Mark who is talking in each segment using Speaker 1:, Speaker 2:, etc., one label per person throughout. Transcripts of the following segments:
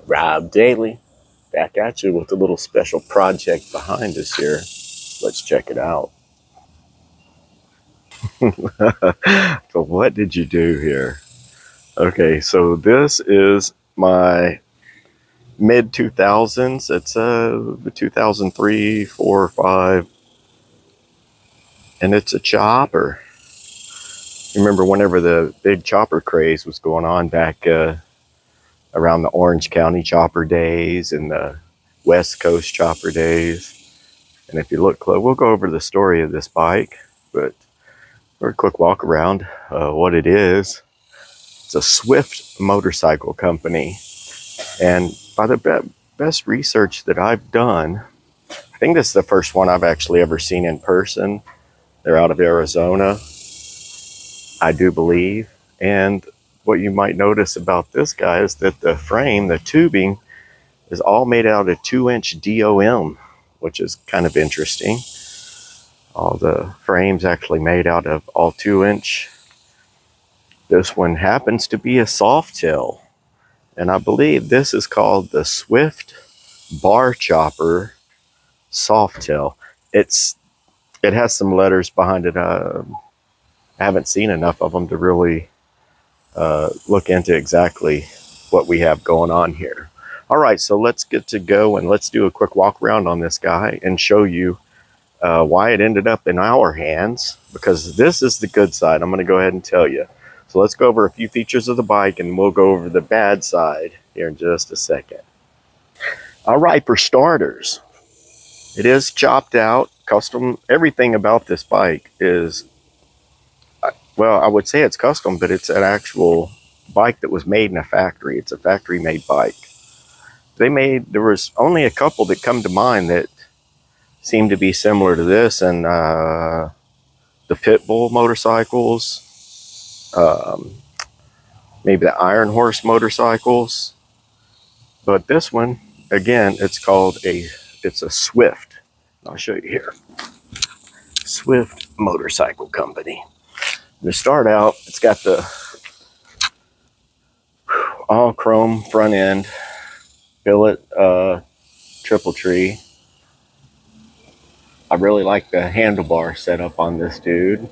Speaker 1: Rob Daily, back at you with a little special project behind us here. Let's check it out. So what did you do here? Okay, so this is my mid 2000s. It's 2003, 4, 5, and it's a chopper. Remember whenever the big chopper craze was going on back around the Orange County chopper days and the West Coast chopper days. And if you look close, we'll go over the story of this bike, but for a quick walk around, what it is. It's a Swift motorcycle company. And by the best research that I've done, I think this is the first one I've actually ever seen in person. They're out of Arizona, I do believe. And what you might notice about this guy is that the frame, the tubing, is all made out of 2-inch DOM, which is kind of interesting. All the frames actually made out of all 2-inch. This one happens to be a Softail, and I believe this is called the Swift Bar Chopper Softail. It has some letters behind it. I haven't seen enough of them to really look into exactly what we have going on here. All right, so let's get to go and let's do a quick walk around on this guy and show you why it ended up in our hands, because this is the good side. I'm going to go ahead and tell you. So let's go over a few features of the bike and we'll go over the bad side here in just a second. All right, for starters, it is chopped out, custom. Everything about this bike is, well, I would say it's custom, but it's an actual bike that was made in a factory. It's a factory made bike. There was only a couple that come to mind that seem to be similar to this, and the Pitbull motorcycles, maybe the Iron Horse motorcycles. But this one, again, it's a Swift. I'll show you here. Swift Motorcycle Company. To start out, it's got the all chrome front end, billet triple tree. I really like the handlebar setup on this dude.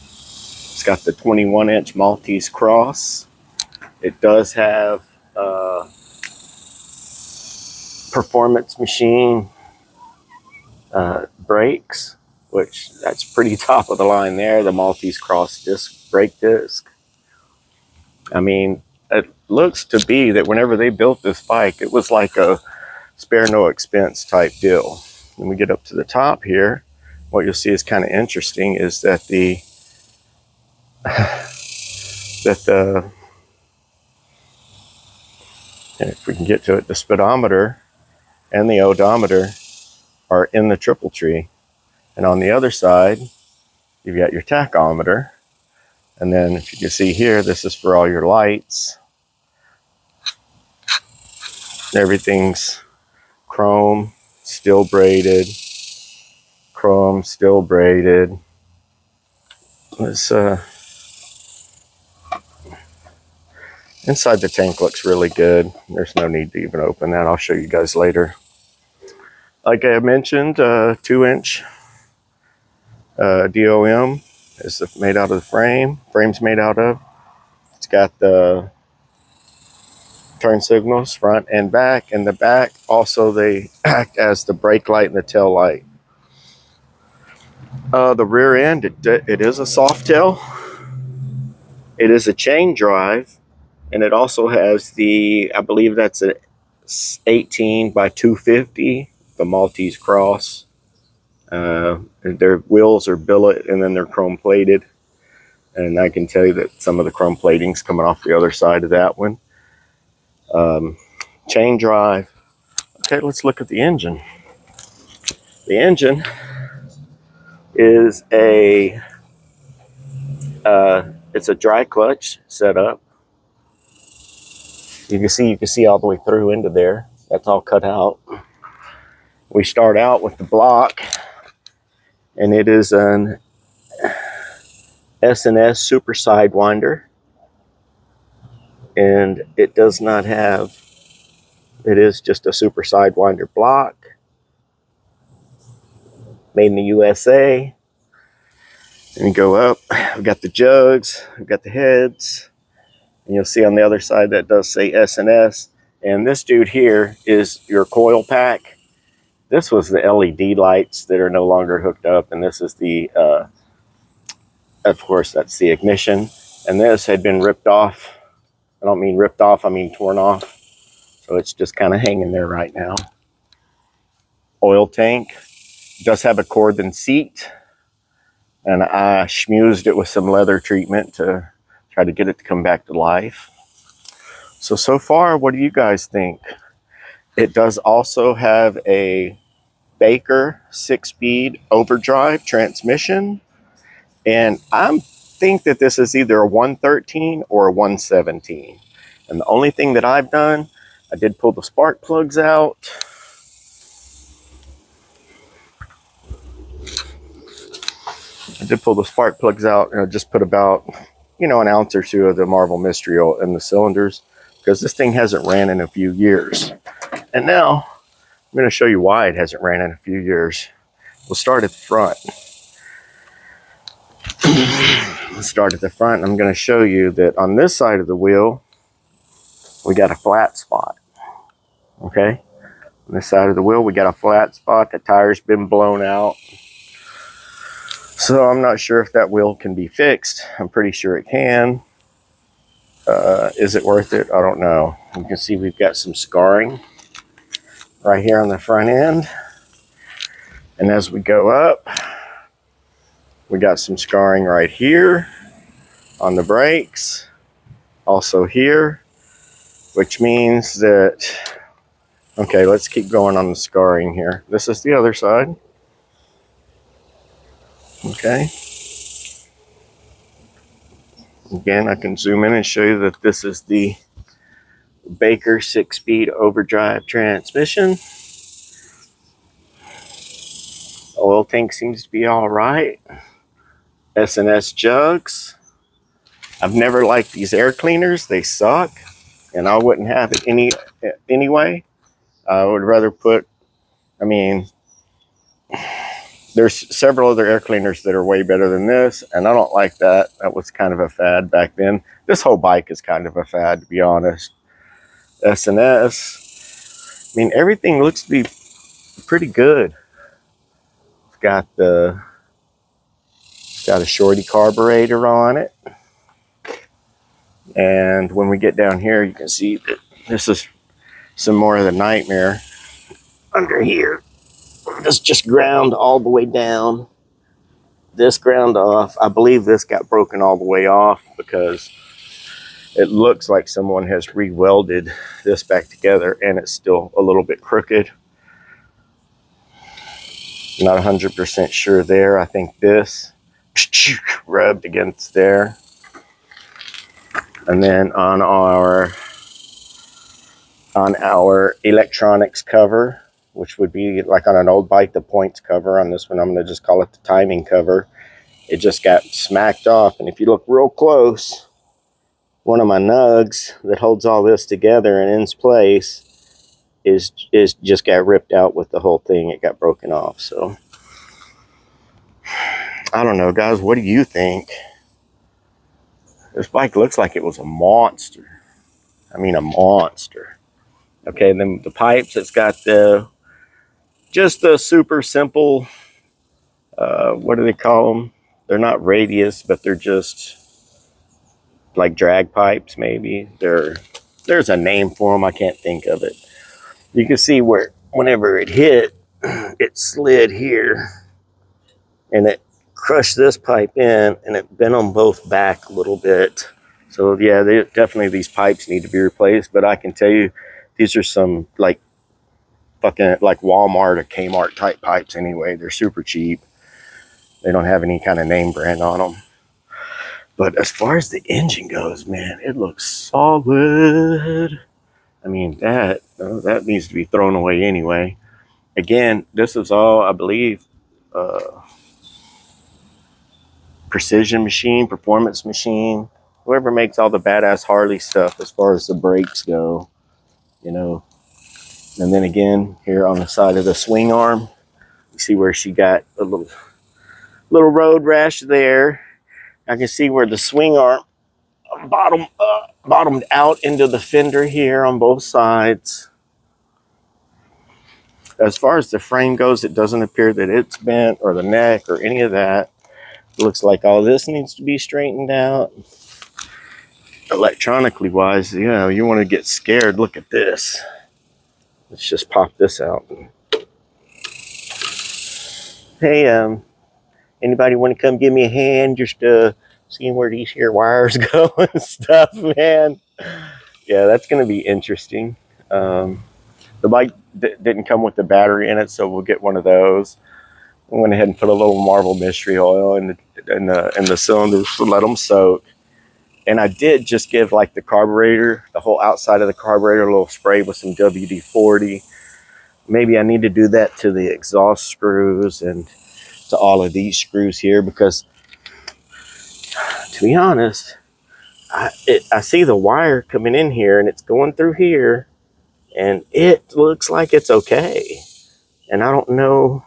Speaker 1: It's got the 21-inch Maltese cross. It does have performance machine brakes, which that's pretty top of the line there. The Maltese cross brake disc. I mean, it looks to be that whenever they built this bike, it was like a spare no expense type deal. When we get up to the top here, what you'll see is kind of interesting is that if we can get to it, the speedometer and the odometer are in the triple tree. And on the other side, you've got your tachometer. And then if you can see here, this is for all your lights. Everything's chrome, steel braided. Chrome, steel braided. This inside the tank looks really good. There's no need to even open that. I'll show you guys later. Like I mentioned, 2-inch DOM is made out of the frame. Frame's made out of. It's got the turn signals front and back. And the back also, they act as the brake light and the tail light. The rear end, it is a Softail. It is a chain drive, and it also has I believe that's an 18 by 250, the Maltese cross. Their wheels are billet and then they're chrome plated. And I can tell you that some of the chrome plating's coming off the other side of that one. Chain drive. Okay, let's look at the engine. The engine is it's a dry clutch setup. You can see all the way through into there. That's all cut out. We start out with the block, and it is an S&S super sidewinder, and it does not have It is just a super sidewinder block, made in the USA. And you go up, we've got the jugs, we've got the heads, and you'll see on the other side that does say S&S. And this dude here is your coil pack. This was the LED lights that are no longer hooked up, and this is the, of course, that's the ignition. And this had been ripped off. I don't mean ripped off, I mean torn off. So it's just kind of hanging there right now. Oil tank. It does have a cordon seat, and I schmoozed it with some leather treatment to try to get it to come back to life. So far, what do you guys think? It does also have a Baker 6-speed overdrive transmission, and I think that this is either a 113 or a 117. And the only thing that I've done, I did pull the spark plugs out. And I just put about, an ounce or two of the Marvel Mystery Oil in the cylinders, because this thing hasn't ran in a few years. And now I'm going to show you why it hasn't ran in a few years. We'll start at the front. I'm going to show you that on this side of the wheel, we got a flat spot. Okay? On this side of the wheel, we got a flat spot. The tire's been blown out. So I'm not sure if that wheel can be fixed. I'm pretty sure it can. Is it worth it? I don't know. You can see we've got some scarring right here on the front end. And as we go up, we got some scarring right here on the brakes. Also here, which means that, okay, let's keep going on the scarring here. This is the other side. Okay. Again, I can zoom in and show you that this is the Baker 6-speed overdrive transmission. Oil tank seems to be all right. S&S jugs. I've never liked these air cleaners. They suck, and I wouldn't have it anyway. I would rather put, there's several other air cleaners that are way better than this, and I don't like that. That was kind of a fad back then. This whole bike is kind of a fad, to be honest. S&S. Everything looks to be pretty good. It's got a shorty carburetor on it. And when we get down here, you can see that this is some more of the nightmare under here. This just ground all the way down. This ground off. I believe this got broken all the way off because it looks like someone has re-welded this back together, and it's still a little bit crooked. Not 100% sure there. I think this rubbed against there. And then on our electronics cover, which would be like on an old bike, the points cover. On this one, I'm going to just call it the timing cover. It just got smacked off. And if you look real close, one of my nugs that holds all this together and in place is just got ripped out with the whole thing. It got broken off. So I don't know, guys. What do you think? This bike looks like it was a monster. A monster. Okay, and then the pipes, it's got just the super simple, what do they call them? They're not radius, but they're just like drag pipes, maybe. There's a name for them. I can't think of it. You can see where whenever it hit, it slid here, and it crushed this pipe in, and it bent them both back a little bit. So yeah, definitely these pipes need to be replaced. But I can tell you, these are some like fucking like Walmart or Kmart type pipes anyway. They're super cheap. They don't have any kind of name brand on them. But as far as the engine goes, man, it looks solid. That needs to be thrown away anyway. Again, this is all, I believe, Precision Machine, Performance Machine, whoever makes all the badass Harley stuff as far as the brakes go, And then again, here on the side of the swing arm, you see where she got a little road rash there. I can see where the swing arm bottomed out into the fender here on both sides. As far as the frame goes, it doesn't appear that it's bent or the neck or any of that. It looks like all this needs to be straightened out. Electronically wise, you know, you want to get scared, look at this. Let's just pop this out. Hey, anybody want to come give me a hand? Just seeing where these here wires go and stuff, man. Yeah, that's going to be interesting. The bike didn't come with the battery in it, so we'll get one of those. I went ahead and put a little Marvel Mystery Oil in the cylinders to let them soak. And I did just give like the carburetor, the whole outside of the carburetor, a little spray with some WD-40. Maybe I need to do that to the exhaust screws and to all of these screws here, because to be honest, I see the wire coming in here and it's going through here and it looks like it's okay. And I don't know.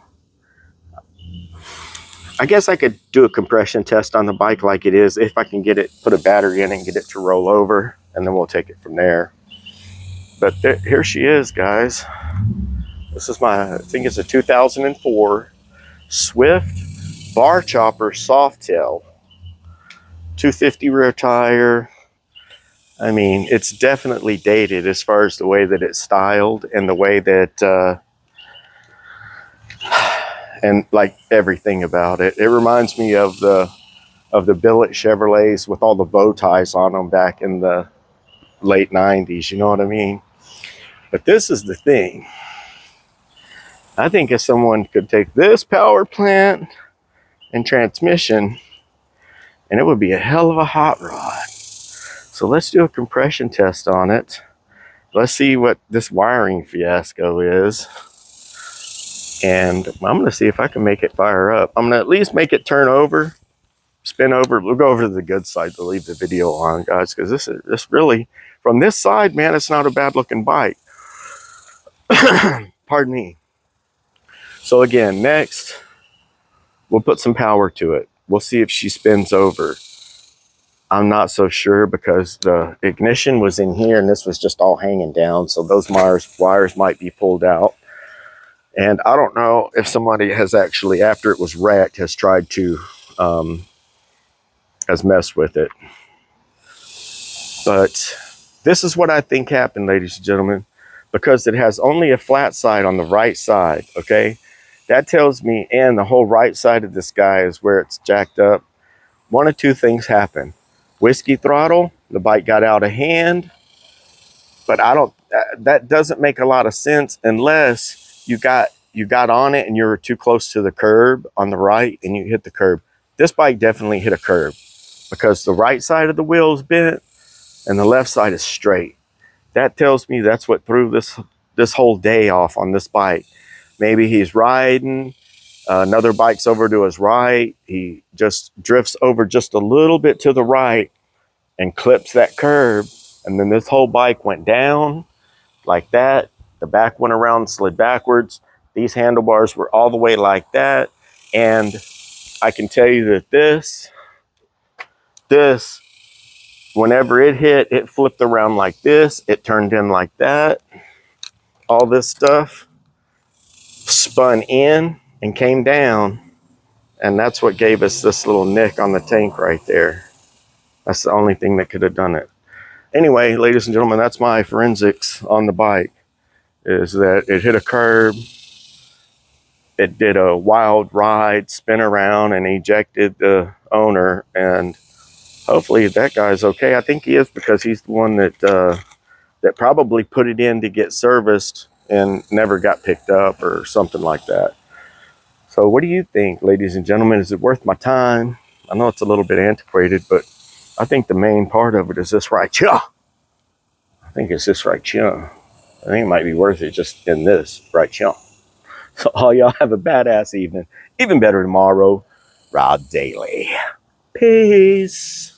Speaker 1: I guess I could do a compression test on the bike like it is, if I can get it, put a battery in and get it to roll over, and then we'll take it from there. But here she is, guys. This is I think it's a 2004 Swift Bar Chopper Softail. 250 rear tire. I mean, it's definitely dated as far as the way that it's styled and the way that, and like everything about it. It reminds me of the billet Chevrolets with all the bow ties on them back in the late 90s, you know what I mean? But this is the thing. I think if someone could take this power plant and transmission, and it would be a hell of a hot rod. So let's do a compression test on it. Let's see what this wiring fiasco is. And I'm going to see if I can make it fire up. I'm going to at least make it turn over, spin over. We'll go over to the good side to leave the video on, guys, because this really, from this side, man, it's not a bad looking bike. Pardon me. So again, next, we'll put some power to it. We'll see if she spins over. I'm not so sure because the ignition was in here and this was just all hanging down. So those wires might be pulled out. And I don't know if somebody has actually, after it was wrecked, has tried to, has messed with it. But this is what I think happened, ladies and gentlemen, because it has only a flat side on the right side, okay? That tells me, and the whole right side of this guy is where it's jacked up. One of two things happened. Whiskey throttle, the bike got out of hand, but that doesn't make a lot of sense unless you got on it and you're too close to the curb on the right and you hit the curb. This bike definitely hit a curb because the right side of the wheel is bent and the left side is straight. That tells me that's what threw this whole day off on this bike. Maybe he's riding, another bike's over to his right. He just drifts over just a little bit to the right and clips that curb. And then this whole bike went down like that. The back went around, slid backwards. These handlebars were all the way like that. And I can tell you that this, whenever it hit, it flipped around like this. It turned in like that. All this stuff spun in and came down. And that's what gave us this little nick on the tank right there. That's the only thing that could have done it. Anyway, ladies and gentlemen, that's my forensics on the bike, is that it hit a curb. It did a wild ride, spin around, and ejected the owner. And hopefully that guy's okay. I think he is, because he's the one that that probably put it in to get serviced and never got picked up or something like that. So what do you think, ladies and gentlemen? Is it worth my time? I know it's a little bit antiquated, but I think the main part of it is this right here. I think it's this right here. I think it might be worth it just in this right here. So all y'all have a badass evening. Even better tomorrow. Rod Daily. Peace.